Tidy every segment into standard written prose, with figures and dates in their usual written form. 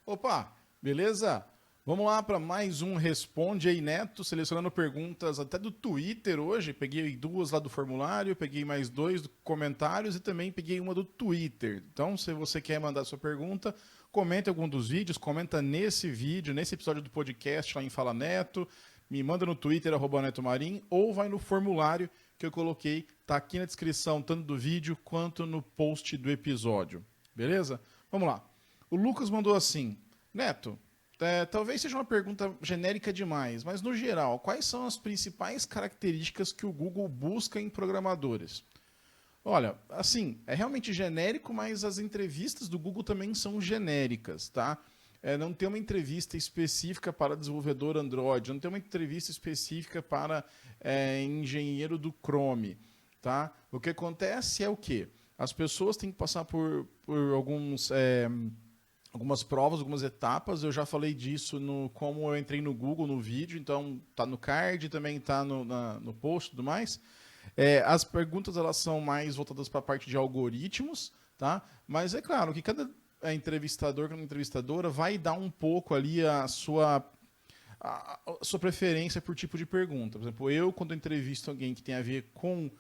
Opa, beleza? Vamos lá para mais um Responde aí, Neto, selecionando perguntas até do Twitter hoje. Peguei duas lá do formulário, peguei mais dois comentários e também peguei uma do Twitter. Então, se você quer mandar sua pergunta, comenta algum dos vídeos, comenta nesse vídeo, nesse episódio do podcast lá em Fala Neto, me manda no Twitter, @netomarim, ou vai no formulário que eu coloquei, tá aqui na descrição, tanto do vídeo quanto no post do episódio. Beleza? Vamos lá. O Lucas mandou assim: Neto, talvez seja uma pergunta genérica demais, mas no geral, quais são as principais características que o Google busca em programadores? Olha, assim, é realmente genérico, mas as entrevistas do Google também são genéricas, tá? Não tem uma entrevista específica para desenvolvedor Android, não tem uma entrevista específica para engenheiro do Chrome, tá? O que acontece é o quê? As pessoas têm que passar por algumas provas, algumas etapas. Eu já falei disso no como eu entrei no Google no vídeo, então tá no card, também tá no post e tudo mais. As perguntas elas são mais voltadas para a parte de algoritmos, tá? Mas é claro que cada entrevistador, cada entrevistadora vai dar um pouco ali a sua preferência por tipo de pergunta. Por exemplo, eu, quando entrevisto alguém que tem a ver com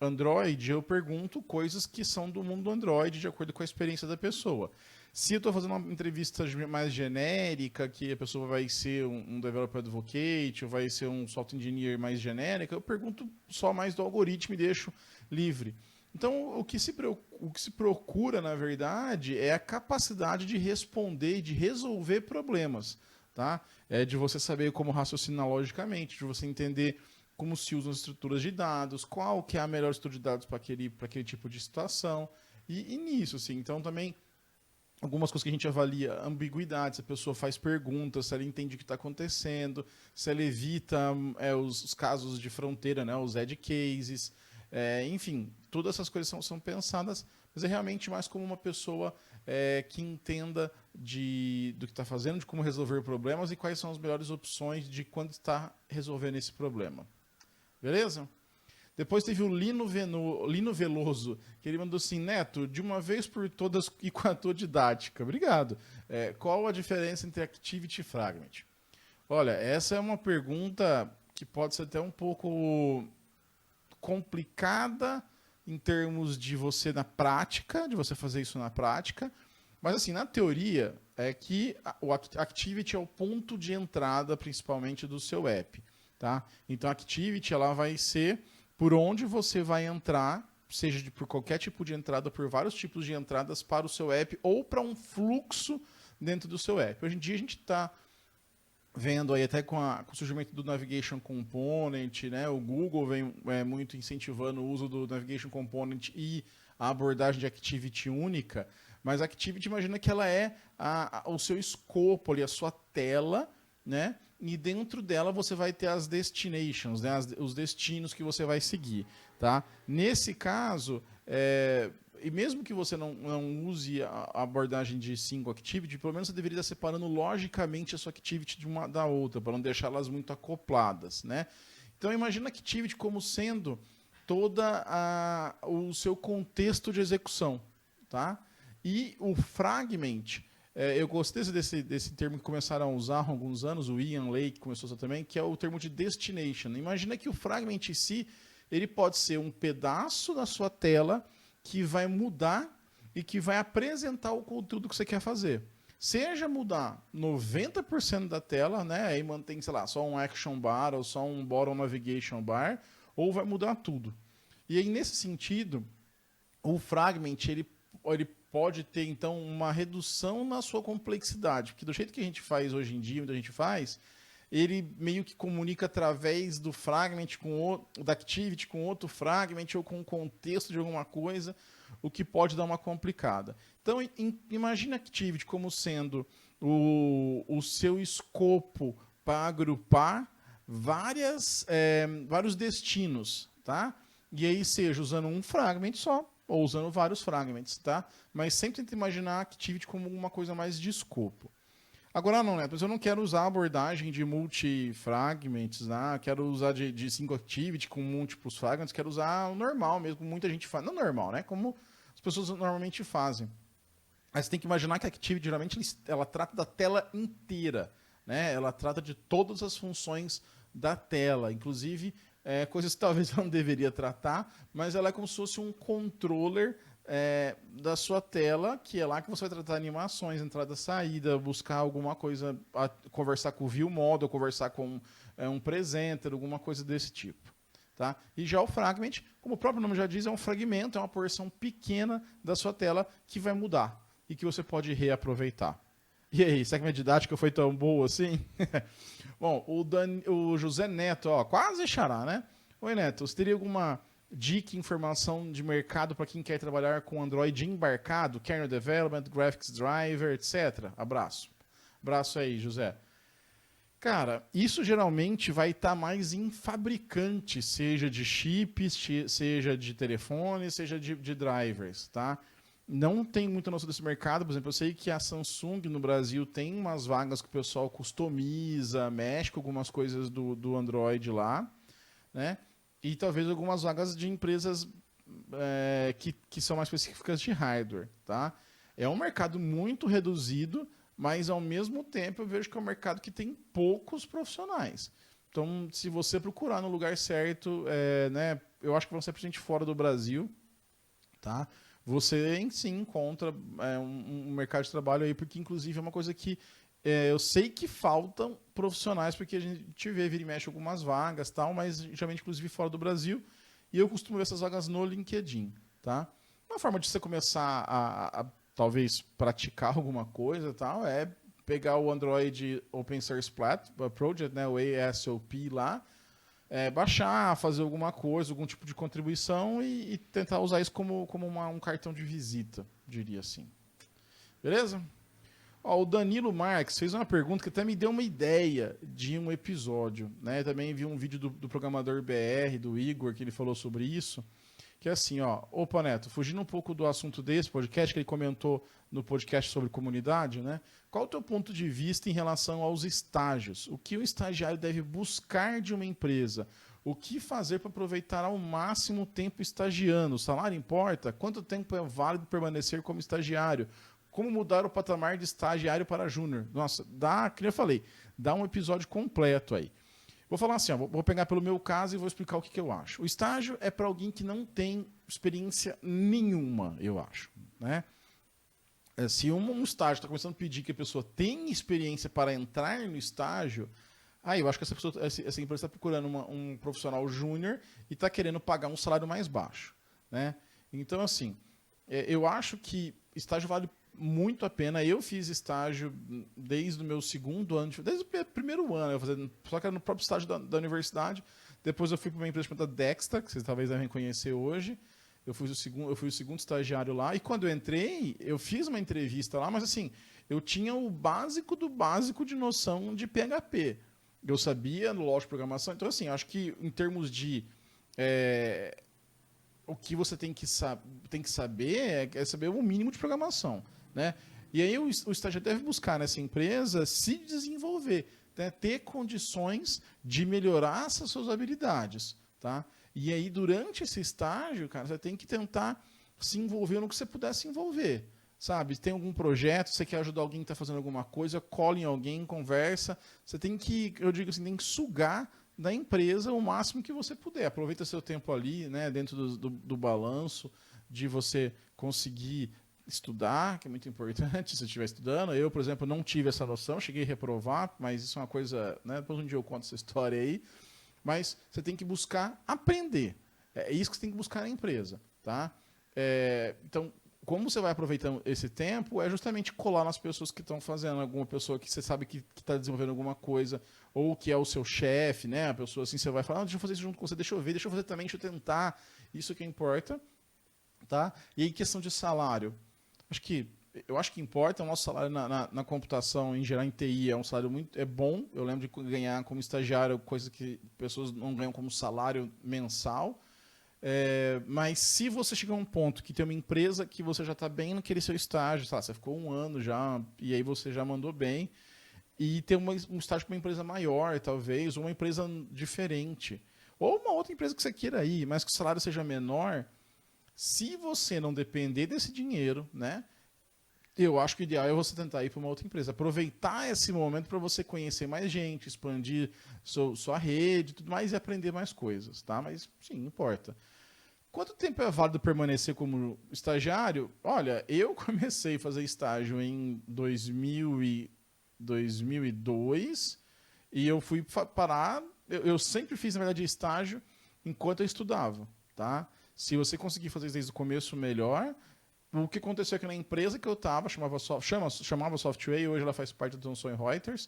Android, eu pergunto coisas que são do mundo do Android, de acordo com a experiência da pessoa. Se eu estou fazendo uma entrevista mais genérica, que a pessoa vai ser um developer advocate, ou vai ser um software engineer mais genérica, eu pergunto só mais do algoritmo e deixo livre. Então, o que se procura, na verdade, é a capacidade de responder e de resolver problemas. Tá? De você saber como raciocinar logicamente, de você entender como se usam as estruturas de dados, qual que é a melhor estrutura de dados para aquele tipo de situação. E nisso, assim, então também algumas coisas que a gente avalia, ambiguidade, se a pessoa faz perguntas, se ela entende o que está acontecendo, se ela evita os casos de fronteira, né, os edge cases, enfim, todas essas coisas são pensadas, mas é realmente mais como uma pessoa que entenda do que está fazendo, de como resolver problemas e quais são as melhores opções de quando está resolvendo esse problema. Beleza? Depois teve o Lino Veloso, que ele mandou assim: Neto, de uma vez por todas e com a tua didática. Obrigado. Qual a diferença entre Activity e Fragment? Olha, essa é uma pergunta que pode ser até um pouco complicada em termos de você na prática, de você fazer isso na prática, mas assim, na teoria, é que o Activity é o ponto de entrada, principalmente, do seu app. Tá? Então, a Activity ela vai ser por onde você vai entrar, seja por qualquer tipo de entrada, por vários tipos de entradas para o seu app ou para um fluxo dentro do seu app. Hoje em dia a gente está vendo aí até com o surgimento do Navigation Component, né? O Google vem muito incentivando o uso do Navigation Component e a abordagem de Activity única, mas a Activity, imagina que ela é o seu escopo ali, a sua tela, né? E dentro dela você vai ter as destinations, né? Os destinos que você vai seguir. Tá? Nesse caso, e mesmo que você não use a abordagem de single activity, pelo menos você deveria estar separando logicamente a sua activity de uma da outra, para não deixá-las muito acopladas. Né? Então imagina a activity como sendo toda o seu contexto de execução. Tá? E o fragment, eu gostei desse termo que começaram a usar há alguns anos, o Ian Lake começou a usar também, que é o termo de destination. Imagina que o fragment em si, ele pode ser um pedaço da sua tela que vai mudar e que vai apresentar o conteúdo que você quer fazer. Seja mudar 90% da tela, né, aí mantém, sei lá, só um action bar ou só um bottom navigation bar, ou vai mudar tudo. E aí, nesse sentido, o fragment, ele pode ter, então, uma redução na sua complexidade. Porque do jeito que a gente faz hoje em dia, onde a gente faz, ele meio que comunica através do fragment, da activity com outro fragment, ou com o contexto de alguma coisa, o que pode dar uma complicada. Então, imagine a activity como sendo o seu escopo para agrupar vários destinos, tá? E aí, seja usando um fragment só, ou usando vários fragments, tá? Mas sempre tenta imaginar a Activity como uma coisa mais de escopo. Agora não, né? Mas eu não quero usar a abordagem de multi-fragments, né? Quero usar de single activity com múltiplos fragments, quero usar o normal mesmo, como muita gente faz. Não normal, né? Como as pessoas normalmente fazem. Mas você tem que imaginar que a Activity, geralmente, ela trata da tela inteira. Né? Ela trata de todas as funções da tela, inclusive coisas que talvez ela não deveria tratar, mas ela é como se fosse um controller da sua tela, que é lá que você vai tratar animações, entrada, saída, buscar alguma coisa, conversar com o view model, conversar com um presenter, alguma coisa desse tipo. Tá? E já o Fragment, como o próprio nome já diz, é um fragmento, é uma porção pequena da sua tela que vai mudar e que você pode reaproveitar. E aí, será que minha didática foi tão boa assim? Bom, o José Neto, ó, quase xará, né? Oi, Neto, você teria alguma dica, informação de mercado para quem quer trabalhar com Android embarcado, kernel development, graphics driver, etc? Abraço. Abraço aí, José. Cara, isso geralmente vai estar mais em fabricante, seja de chips, seja de telefone, seja de drivers, tá? Não tem muita noção desse mercado. Por exemplo, eu sei que a Samsung no Brasil tem umas vagas que o pessoal customiza, mexe com algumas coisas do Android lá, né? E talvez algumas vagas de empresas que são mais específicas de hardware, tá? É um mercado muito reduzido, mas ao mesmo tempo eu vejo que é um mercado que tem poucos profissionais. Então, se você procurar no lugar certo, né, eu acho que vão ser gente fora do Brasil, tá? Você em si encontra um mercado de trabalho aí, porque inclusive é uma coisa que eu sei que faltam profissionais, porque a gente vê, vira e mexe algumas vagas, tal, mas geralmente inclusive fora do Brasil, e eu costumo ver essas vagas no LinkedIn, tá? Uma forma de você começar a talvez praticar alguma coisa, tal, é pegar o Android Open Source Project, né, o ASOP lá, baixar, fazer alguma coisa, algum tipo de contribuição e tentar usar isso como um cartão de visita, diria assim. Beleza? Ó, o Danilo Marques fez uma pergunta que até me deu uma ideia de um episódio. Né? Também vi um vídeo do programador BR, do Igor, que ele falou sobre isso. Que é assim, ó. Opa, Neto, fugindo um pouco do assunto desse podcast, que ele comentou no podcast sobre comunidade, né? Qual o teu ponto de vista em relação aos estágios? O que o estagiário deve buscar de uma empresa? O que fazer para aproveitar ao máximo o tempo estagiando? O salário importa? Quanto tempo é válido permanecer como estagiário? Como mudar o patamar de estagiário para júnior? Nossa, como eu falei, dá um episódio completo aí. Vou falar assim, ó, vou pegar pelo meu caso e vou explicar o que eu acho. O estágio é para alguém que não tem experiência nenhuma, eu acho. Né? Se um estágio está começando a pedir que a pessoa tenha experiência para entrar no estágio, aí eu acho que essa empresa está procurando um profissional júnior e está querendo pagar um salário mais baixo. Né? Então, assim, eu acho que estágio vale muito a pena. Eu fiz estágio desde o meu segundo ano, desde o primeiro ano, só que era no próprio estágio da universidade. Depois eu fui para uma empresa chamada Dexta, que vocês talvez devem conhecer hoje. Eu fui o segundo estagiário lá. E quando eu entrei, eu fiz uma entrevista lá, mas assim, eu tinha o básico do básico de noção de PHP. Eu sabia, lógico, programação. Então, assim, acho que em termos de o que você tem que saber é saber o mínimo de programação. Né? E aí o estagiário deve buscar nessa empresa se desenvolver, né? Ter condições de melhorar essas suas habilidades. Tá? E aí, durante esse estágio, cara, você tem que tentar se envolver no que você puder se envolver. Sabe? Tem algum projeto, você quer ajudar alguém que está fazendo alguma coisa, cola em alguém, conversa. Você tem que, eu digo assim, tem que sugar da empresa o máximo que você puder. Aproveita seu tempo ali, né, dentro do balanço, de você conseguir estudar, que é muito importante se você estiver estudando. Eu, por exemplo, não tive essa noção, cheguei a reprovar, mas isso é uma coisa, né, depois um dia eu conto essa história aí. Mas você tem que buscar aprender. É isso que você tem que buscar na empresa. Tá? Então, como você vai aproveitando esse tempo é justamente colar nas pessoas que estão fazendo, alguma pessoa que você sabe que está desenvolvendo alguma coisa, ou que é o seu chefe, né? A pessoa assim, você vai falar, deixa eu fazer isso junto com você, deixa eu ver, deixa eu fazer também, deixa eu tentar. Isso que importa. Tá? E aí, questão de salário. Eu acho que importa. O nosso salário na computação, em geral, em TI, é um salário muito bom. Eu lembro de ganhar como estagiário, coisa que pessoas não ganham como salário mensal. Mas se você chegar a um ponto que tem uma empresa que você já está bem naquele seu estágio, sabe, você ficou um ano já, e aí você já mandou bem, e tem um estágio com uma empresa maior, talvez, ou uma empresa diferente, ou uma outra empresa que você queira ir, mas que o salário seja menor, se você não depender desse dinheiro, né, Eu acho que o ideal é você tentar ir para uma outra empresa. Aproveitar esse momento para você conhecer mais gente, expandir sua rede e tudo mais e aprender mais coisas, tá? Mas sim, importa. Quanto tempo é válido permanecer como estagiário? Olha, eu comecei a fazer estágio em 2002 e eu fui parar. Eu sempre fiz, na verdade, estágio enquanto eu estudava, tá? Se você conseguir fazer isso desde o começo, melhor. O que aconteceu aqui na empresa que eu estava, chamava Software, hoje ela faz parte da Thomson Reuters,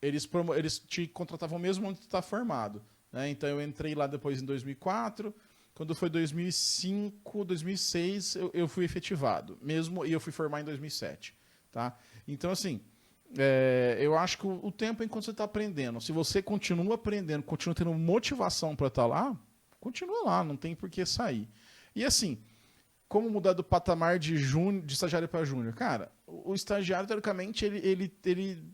eles te contratavam mesmo onde tu está formado. Né? Então eu entrei lá depois em 2004, quando foi 2005, 2006 eu fui efetivado, mesmo, e eu fui formar em 2007. Tá? Então assim, eu acho que o tempo é enquanto você está aprendendo. Se você continua aprendendo, continua tendo motivação para estar lá, continua lá, não tem por que sair. E assim, como mudar do patamar de estagiário para júnior? Cara, o estagiário, teoricamente, ele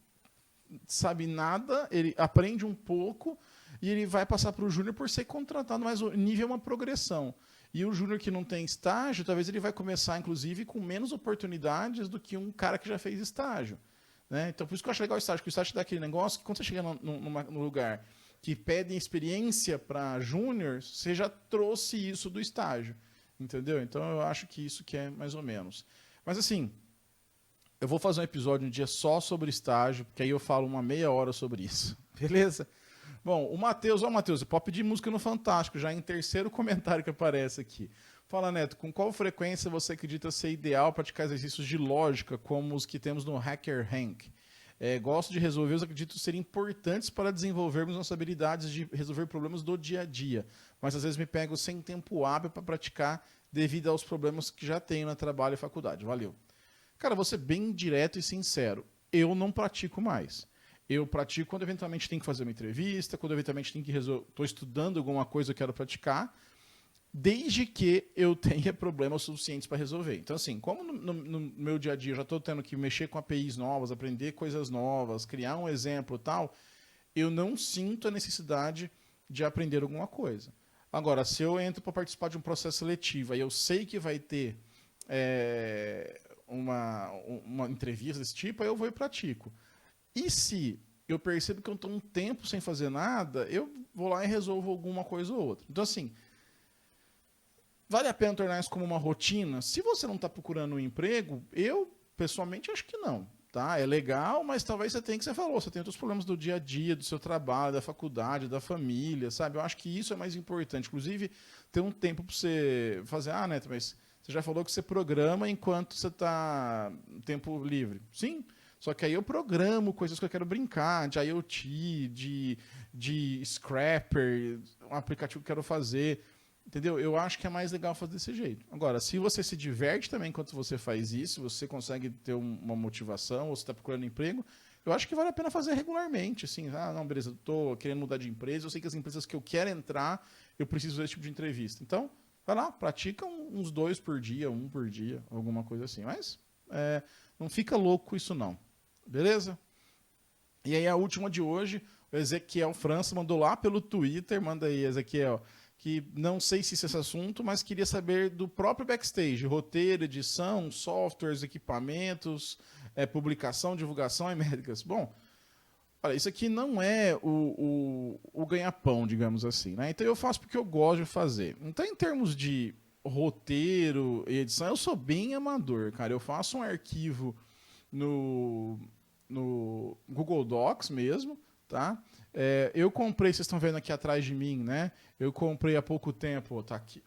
sabe nada, ele aprende um pouco e ele vai passar para o júnior por ser contratado, mas o nível é uma progressão. E o júnior que não tem estágio, talvez ele vai começar, inclusive, com menos oportunidades do que um cara que já fez estágio. Né? Então, por isso que eu acho legal o estágio, porque o estágio dá aquele negócio que quando você chega num lugar que pedem experiência para júnior, você já trouxe isso do estágio. Entendeu? Então eu acho que isso que é mais ou menos. Mas assim, eu vou fazer um episódio um dia só sobre estágio, porque aí eu falo uma meia hora sobre isso. Beleza? Bom, o Matheus, Matheus, pop de música no Fantástico, já em terceiro comentário que aparece aqui. Fala, Neto, com qual frequência você acredita ser ideal praticar exercícios de lógica, como os que temos no Hacker Hank? Gosto de resolver, os acredito ser importantes para desenvolvermos nossas habilidades de resolver problemas do dia a dia. Mas às vezes me pego sem tempo hábil para praticar devido aos problemas que já tenho no trabalho e faculdade. Valeu. Cara, vou ser bem direto e sincero. Eu não pratico mais. Eu pratico quando eventualmente tem que fazer uma entrevista, quando eventualmente tem que estou estudando alguma coisa que eu quero praticar, desde que eu tenha problemas suficientes para resolver. Então, assim, como no meu dia a dia eu já estou tendo que mexer com APIs novas, aprender coisas novas, criar um exemplo e tal, eu não sinto a necessidade de aprender alguma coisa. Agora, se eu entro para participar de um processo seletivo e eu sei que vai ter uma entrevista desse tipo, aí eu vou e pratico. E se eu percebo que eu estou um tempo sem fazer nada, eu vou lá e resolvo alguma coisa ou outra. Então, assim, vale a pena tornar isso como uma rotina? Se você não está procurando um emprego, eu, pessoalmente, acho que não. Tá? É legal, mas talvez você tenha, que você falou, você tem outros problemas do dia a dia, do seu trabalho, da faculdade, da família, sabe? Eu acho que isso é mais importante. Inclusive, ter um tempo para você fazer, Neto, mas você já falou que você programa enquanto você está no tempo livre. Sim, só que aí eu programo coisas que eu quero brincar, de IoT, de Scrapper, um aplicativo que eu quero fazer. Entendeu? Eu acho que é mais legal fazer desse jeito. Agora, se você se diverte também enquanto você faz isso, você consegue ter uma motivação, ou você está procurando emprego, eu acho que vale a pena fazer regularmente. Assim, não, beleza, estou querendo mudar de empresa, eu sei que as empresas que eu quero entrar, eu preciso desse tipo de entrevista. Então, vai lá, pratica uns 2 por dia, 1 por dia, alguma coisa assim. Mas não fica louco isso não. Beleza? E aí a última de hoje, o Ezequiel França mandou lá pelo Twitter, manda aí, Ezequiel, que não sei se esse assunto, mas queria saber do próprio backstage, roteiro, edição, softwares, equipamentos, publicação, divulgação e métricas. Bom, olha, isso aqui não é o ganha-pão, digamos assim. Né? Então eu faço porque eu gosto de fazer. Então, em termos de roteiro e edição, eu sou bem amador, cara. Eu faço um arquivo no Google Docs mesmo, tá? Eu comprei, vocês estão vendo aqui atrás de mim, né? Eu comprei há pouco tempo, tá aqui.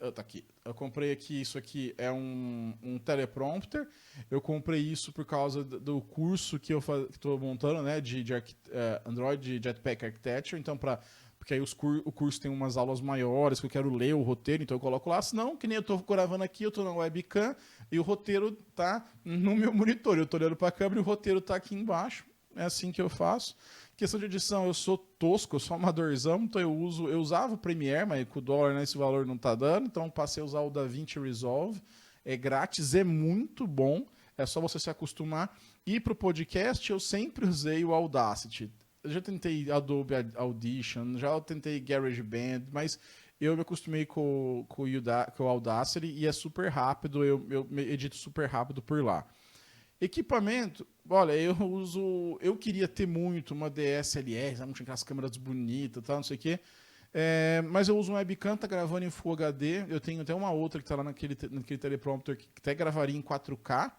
Eu comprei aqui, isso aqui é um teleprompter. Eu comprei isso por causa do curso que eu estou montando, né? De Android Jetpack Architecture. Então, porque aí o curso tem umas aulas maiores que eu quero ler o roteiro, então eu coloco lá. Senão, que nem eu estou gravando aqui, eu estou na webcam e o roteiro tá no meu monitor. Eu estou olhando para a câmera e o roteiro está aqui embaixo. É assim que eu faço. Questão de edição, eu sou tosco, eu sou amadorzão, então eu usava o Premiere, mas com o dólar, né, esse valor não está dando, então passei a usar o DaVinci Resolve. É grátis, é muito bom, é só você se acostumar. E para o podcast, eu sempre usei o Audacity. Eu já tentei Adobe Audition, já tentei GarageBand, mas eu me acostumei com o Audacity e é super rápido, eu edito super rápido por lá. Equipamento, olha, eu queria ter muito uma DSLR, sabe, tinha aquelas câmeras bonitas, tal, não sei o quê. Mas eu uso um webcam, tá gravando em Full HD. Eu tenho até uma outra que tá lá naquele teleprompter que até gravaria em 4K,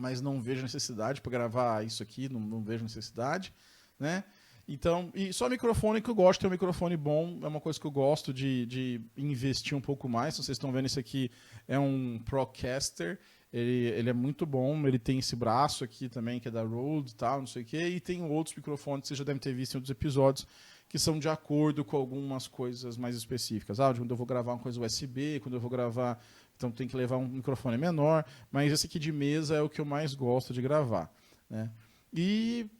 mas não vejo necessidade para gravar isso aqui, não vejo necessidade, né? Então, e só microfone que eu gosto, ter um microfone bom, é uma coisa que eu gosto de investir um pouco mais. Vocês estão vendo, esse aqui é um Procaster, ele é muito bom, ele tem esse braço aqui também, que é da Rode e tal, não sei o quê, e tem outros microfones que vocês já devem ter visto em outros episódios, que são de acordo com algumas coisas mais específicas. Quando eu vou gravar uma coisa USB, quando eu vou gravar... Então tem que levar um microfone menor, mas esse aqui de mesa é o que eu mais gosto de gravar, né? E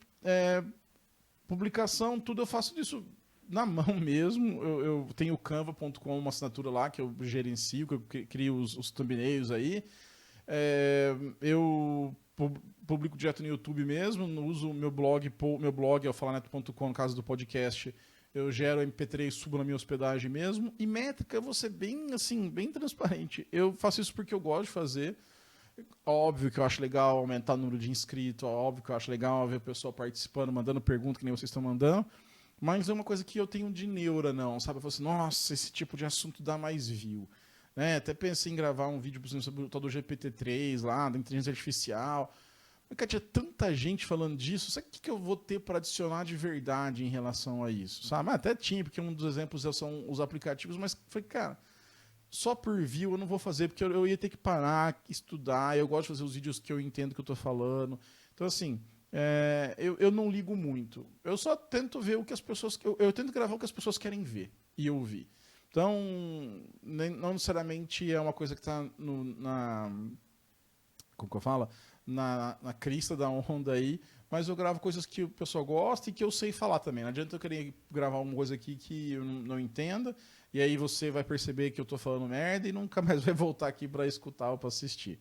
publicação, tudo eu faço disso na mão mesmo. Eu tenho o canva.com, uma assinatura lá que eu gerencio, que eu crio os thumbnails aí. Eu publico direto no YouTube mesmo, uso o meu blog é o falaneto.com, no caso do podcast. Eu gero MP3 e subo na minha hospedagem mesmo. E métrica, eu vou ser bem, assim, bem transparente. Eu faço isso porque eu gosto de fazer. Óbvio que eu acho legal aumentar o número de inscritos, óbvio que eu acho legal ver o pessoal participando, mandando pergunta que nem vocês estão mandando. Mas é uma coisa que eu tenho de neura, não, sabe? Eu falo assim, nossa, esse tipo de assunto dá mais view. Né? Até pensei em gravar um vídeo, por exemplo, sobre o tal do GPT-3 lá, da inteligência artificial. Mas, tinha tanta gente falando disso, sabe o que eu vou ter para adicionar de verdade em relação a isso? Sabe? Até tinha, porque um dos exemplos são os aplicativos, mas foi, cara, só por view eu não vou fazer, porque eu ia ter que parar, estudar, eu gosto de fazer os vídeos que eu entendo que eu estou falando. Então, assim, eu não ligo muito. Eu só tento ver o que as pessoas... Eu tento gravar o que as pessoas querem ver e ouvir. Então, não necessariamente é uma coisa que está como que eu falo? Na crista da onda aí, mas eu gravo coisas que o pessoal gosta e que eu sei falar também. Não adianta eu querer gravar uma coisa aqui que eu não entenda, e aí você vai perceber que eu estou falando merda e nunca mais vai voltar aqui para escutar ou para assistir.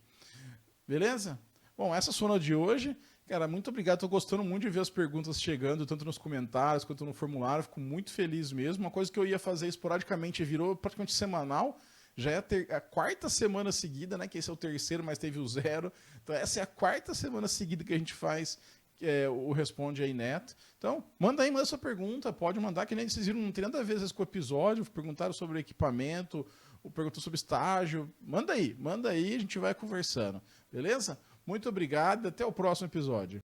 Beleza? Bom, essa foi a de hoje. Cara, muito obrigado. Estou gostando muito de ver as perguntas chegando, tanto nos comentários quanto no formulário. Fico muito feliz mesmo. Uma coisa que eu ia fazer esporadicamente virou praticamente semanal. Já é a quarta semana seguida, né? Que esse é o terceiro, mas teve o 0. Então essa é a quarta semana seguida que a gente faz o Responde aí, Neto. Então, manda sua pergunta, pode mandar, que nem vocês viram, não tem nada a ver com o episódio, perguntaram sobre equipamento, perguntou sobre estágio. Manda aí, a gente vai conversando. Beleza? Muito obrigado, até o próximo episódio.